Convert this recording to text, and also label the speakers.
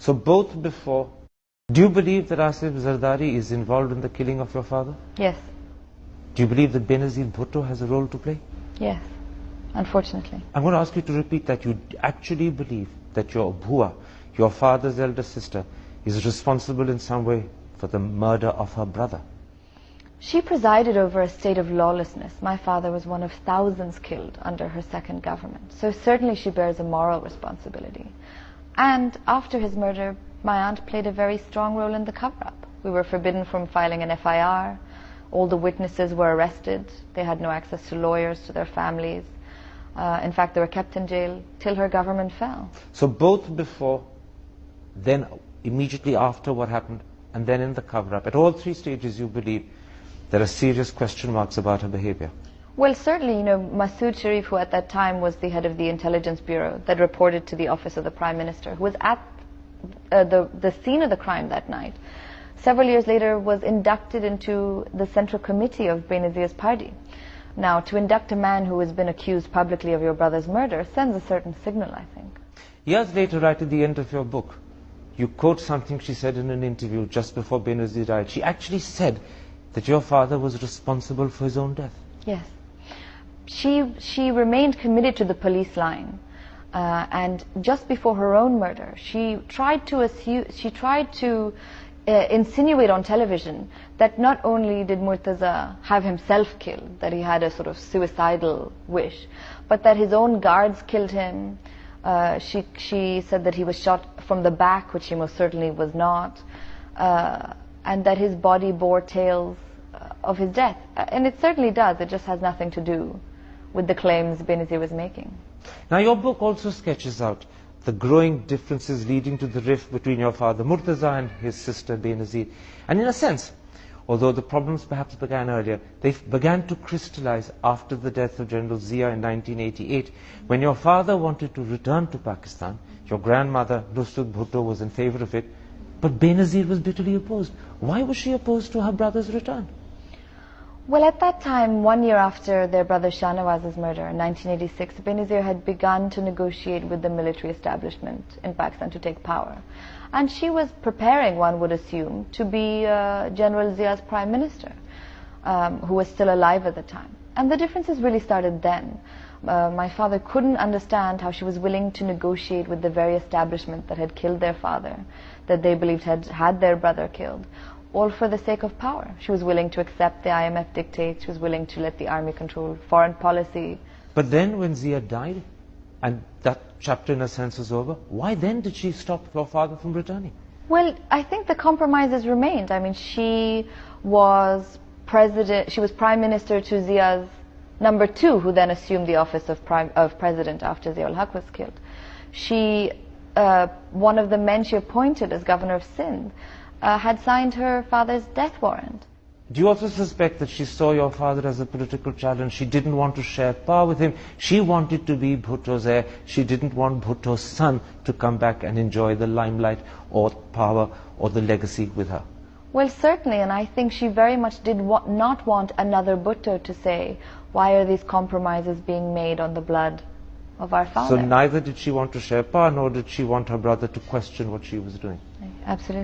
Speaker 1: So both before. Do you believe that Asif Zardari is involved in the killing of your father?
Speaker 2: Yes.
Speaker 1: Do you believe that Benazir Bhutto has a role to play?
Speaker 2: Yes, unfortunately.
Speaker 1: I'm going to ask you to repeat that. You actually believe that your Bhua, your father's elder sister, is responsible in some way for the murder of her brother?
Speaker 2: She presided over a state of lawlessness. My father was one of thousands killed under her second government. So certainly she bears a moral responsibility. And after his murder, my aunt played a very strong role in the cover-up. We were forbidden from filing an FIR. All the witnesses were arrested. They had no access to lawyers, to their families. In fact, they were kept in jail till her government fell.
Speaker 1: So both before, then immediately after what happened, and then in the cover-up, at all three stages you believe there are serious question marks about her behavior?
Speaker 2: Well, certainly, Masood Sharif, who at that time was the head of the Intelligence Bureau that reported to the office of the Prime Minister, who was at the scene of the crime that night, several years later was inducted into the Central Committee of Benazir's party. Now, to induct a man who has been accused publicly of your brother's murder sends a certain signal, I think.
Speaker 1: Years later, right at the end of your book, you quote something she said in an interview just before Benazir died. She actually said that your father was responsible for his own death.
Speaker 2: Yes. She remained committed to the police line. And just before her own murder, she tried to insinuate on television that not only did Murtaza have himself killed, that he had a sort of suicidal wish, but that his own guards killed him. She said that he was shot from the back, which he most certainly was not, and that his body bore tales of his death. And it certainly does. It just has nothing to do with the claims Benazir was making.
Speaker 1: Now your book also sketches out the growing differences leading to the rift between your father Murtaza and his sister Benazir. And in a sense, although the problems perhaps began earlier, they began to crystallize after the death of General Zia in 1988, when your father wanted to return to Pakistan. Your grandmother Nusrat Bhutto was in favor of it, but Benazir was bitterly opposed. Why was she opposed to her brother's return?
Speaker 2: Well, at that time, 1 year after their brother Shahnawaz's murder in 1986, Benazir had begun to negotiate with the military establishment in Pakistan to take power. And she was preparing, one would assume, to be General Zia's prime minister, who was still alive at the time. And the differences really started then. My father couldn't understand how she was willing to negotiate with the very establishment that had killed their father, that they believed had their brother killed, all for the sake of power. She was willing to accept the IMF dictates. She was willing to let the army control foreign policy.
Speaker 1: But then when Zia died, and that chapter in a sense was over, why then did she stop your father from returning?
Speaker 2: Well, I think the compromises remained. I mean, she was prime minister to Zia's number 2, who then assumed the office of president after Zia-ul-Haq was killed. One of the men she appointed as governor of Sindh had signed her father's death warrant.
Speaker 1: Do you also suspect that she saw your father as a political challenge? She didn't want to share power with him. She wanted to be Bhutto's heir. She didn't want Bhutto's son to come back and enjoy the limelight or power or the legacy with her.
Speaker 2: Well, certainly, and I think she very much did not want another Bhutto to say, why are these compromises being made on the blood of our father?
Speaker 1: So neither did she want to share power, nor did she want her brother to question what she was doing.
Speaker 2: Absolutely.